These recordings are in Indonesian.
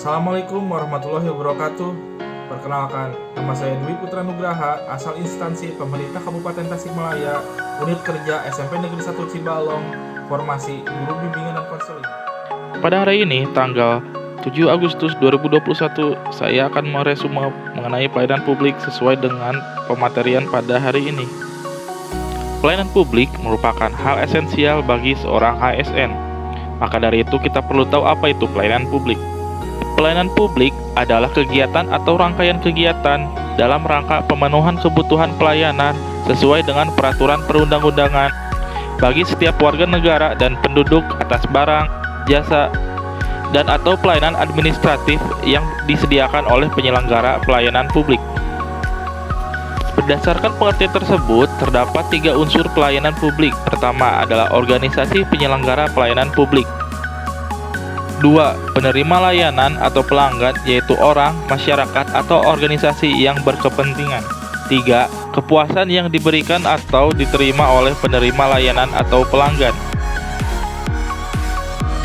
Assalamualaikum warahmatullahi wabarakatuh. Perkenalkan, nama saya Dwi Putra Nugraha, asal instansi pemerintah Kabupaten Tasikmalaya, unit kerja SMP Negeri 1 Cibalong, formasi guru bimbingan dan konseling. Pada hari ini, tanggal 7 Agustus 2021, saya akan meresume mengenai pelayanan publik sesuai dengan pematerian pada hari ini. Pelayanan publik merupakan hal esensial bagi seorang ASN. Maka dari itu kita perlu tahu apa itu pelayanan publik. Pelayanan publik adalah kegiatan atau rangkaian kegiatan dalam rangka pemenuhan kebutuhan pelayanan sesuai dengan peraturan perundang-undangan bagi setiap warga negara dan penduduk atas barang, jasa, dan atau pelayanan administratif yang disediakan oleh penyelenggara pelayanan publik. Berdasarkan pengertian tersebut, terdapat 3 unsur pelayanan publik. Pertama adalah organisasi penyelenggara pelayanan publik. 2. Penerima layanan atau pelanggan, yaitu orang, masyarakat, atau organisasi yang berkepentingan. 3. Kepuasan yang diberikan atau diterima oleh penerima layanan atau pelanggan.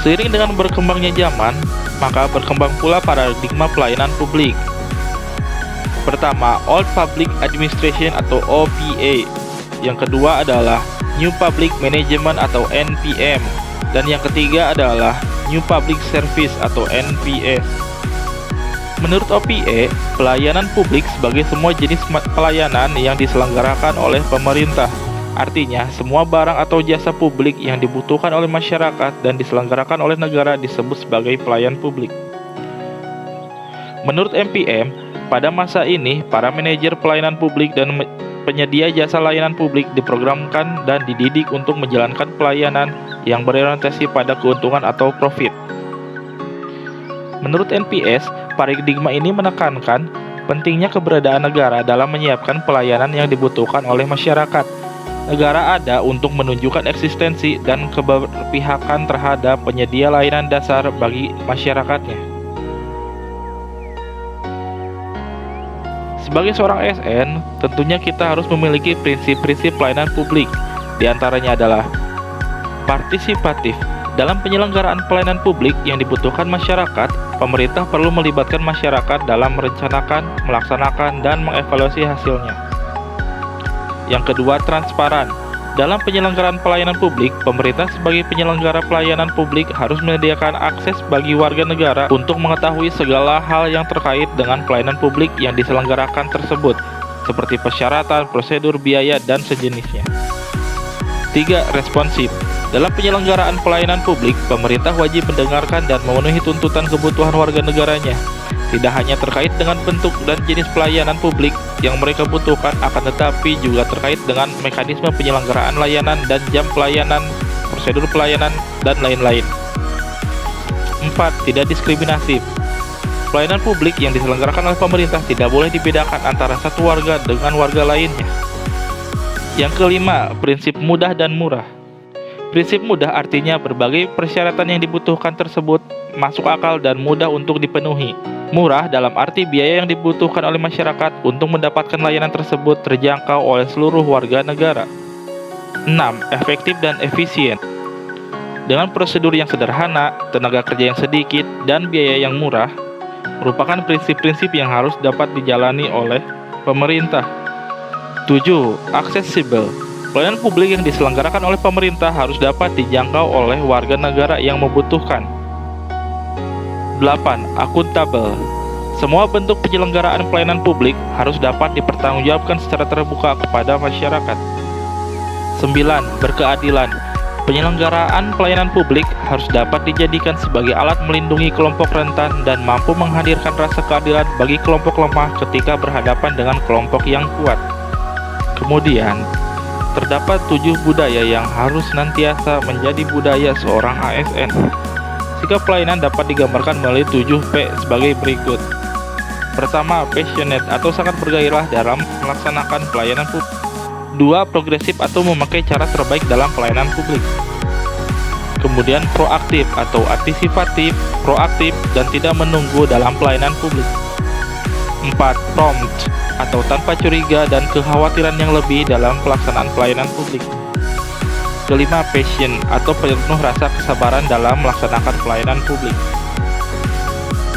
Seiring dengan berkembangnya zaman, maka berkembang pula paradigma pelayanan publik. Pertama, Old Public Administration atau OPA. Yang kedua adalah New Public Management atau NPM. Dan yang ketiga adalah New Public Service atau NPS. Menurut OPA, pelayanan publik sebagai semua jenis pelayanan yang diselenggarakan oleh pemerintah. Artinya, semua barang atau jasa publik yang dibutuhkan oleh masyarakat dan diselenggarakan oleh negara disebut sebagai pelayan publik. Menurut NPM, pada masa ini, para manajer pelayanan publik dan penyedia jasa layanan publik diprogramkan dan dididik untuk menjalankan pelayanan yang berorientasi pada keuntungan atau profit. Menurut NPS, paradigma ini menekankan pentingnya keberadaan negara dalam menyiapkan pelayanan yang dibutuhkan oleh masyarakat. Negara ada untuk menunjukkan eksistensi dan keberpihakan terhadap penyedia layanan dasar bagi masyarakatnya. Sebagai seorang ASN, tentunya kita harus memiliki prinsip-prinsip pelayanan publik. Di antaranya adalah partisipatif. Dalam penyelenggaraan pelayanan publik yang dibutuhkan masyarakat, pemerintah perlu melibatkan masyarakat dalam merencanakan, melaksanakan, dan mengevaluasi hasilnya. Yang kedua, transparan. Dalam penyelenggaraan pelayanan publik, pemerintah sebagai penyelenggara pelayanan publik harus menyediakan akses bagi warga negara untuk mengetahui segala hal yang terkait dengan pelayanan publik yang diselenggarakan tersebut, seperti persyaratan, prosedur, biaya, dan sejenisnya. 3. Responsif. Dalam penyelenggaraan pelayanan publik, pemerintah wajib mendengarkan dan memenuhi tuntutan kebutuhan warga negaranya. Tidak hanya terkait dengan bentuk dan jenis pelayanan publik yang mereka butuhkan, akan tetapi juga terkait dengan mekanisme penyelenggaraan layanan dan jam pelayanan, prosedur pelayanan, dan lain-lain. 4. Tidak diskriminatif. Pelayanan publik yang diselenggarakan oleh pemerintah tidak boleh dibedakan antara satu warga dengan warga lainnya. Yang kelima, prinsip mudah dan murah. Prinsip mudah artinya berbagai persyaratan yang dibutuhkan tersebut masuk akal dan mudah untuk dipenuhi. Murah dalam arti biaya yang dibutuhkan oleh masyarakat untuk mendapatkan layanan tersebut terjangkau oleh seluruh warga negara. 6. Efektif dan efisien. Dengan prosedur yang sederhana, tenaga kerja yang sedikit, dan biaya yang murah, merupakan prinsip-prinsip yang harus dapat dijalani oleh pemerintah. 7. Aksesibel. Pelayanan publik yang diselenggarakan oleh pemerintah harus dapat dijangkau oleh warga negara yang membutuhkan. 8. Akuntabel. Semua bentuk penyelenggaraan pelayanan publik harus dapat dipertanggungjawabkan secara terbuka kepada masyarakat. 9. Berkeadilan. Penyelenggaraan pelayanan publik harus dapat dijadikan sebagai alat melindungi kelompok rentan dan mampu menghadirkan rasa keadilan bagi kelompok lemah ketika berhadapan dengan kelompok yang kuat. Kemudian, terdapat 7 budaya yang harus senantiasa menjadi budaya seorang ASN. Sikap pelayanan dapat digambarkan melalui 7P sebagai berikut. Pertama, passionate atau sangat bergairah dalam melaksanakan pelayanan publik. 2. Progresif atau memakai cara terbaik dalam pelayanan publik. Kemudian proaktif atau antisipatif, proaktif, dan tidak menunggu dalam pelayanan publik. 4. Prompt atau tanpa curiga dan kekhawatiran yang lebih dalam pelaksanaan pelayanan publik. Kelima, passion atau penuh rasa kesabaran dalam melaksanakan pelayanan publik.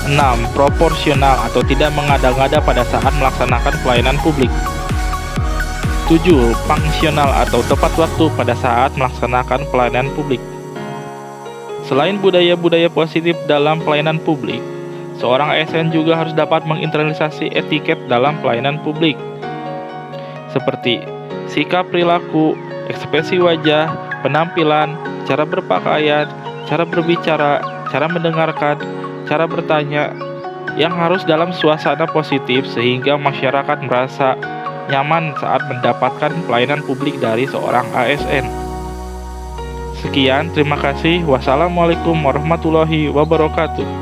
6. Proporsional atau tidak mengada-ngada pada saat melaksanakan pelayanan publik. 7. Fungsional atau tepat waktu pada saat melaksanakan pelayanan publik. Selain budaya-budaya positif dalam pelayanan publik, seorang ASN juga harus dapat menginternalisasi etiket dalam pelayanan publik, seperti sikap perilaku, ekspresi wajah, penampilan, cara berpakaian, cara berbicara, cara mendengarkan, cara bertanya, yang harus dalam suasana positif sehingga masyarakat merasa nyaman saat mendapatkan pelayanan publik dari seorang ASN. Sekian, terima kasih. Wassalamualaikum warahmatullahi wabarakatuh.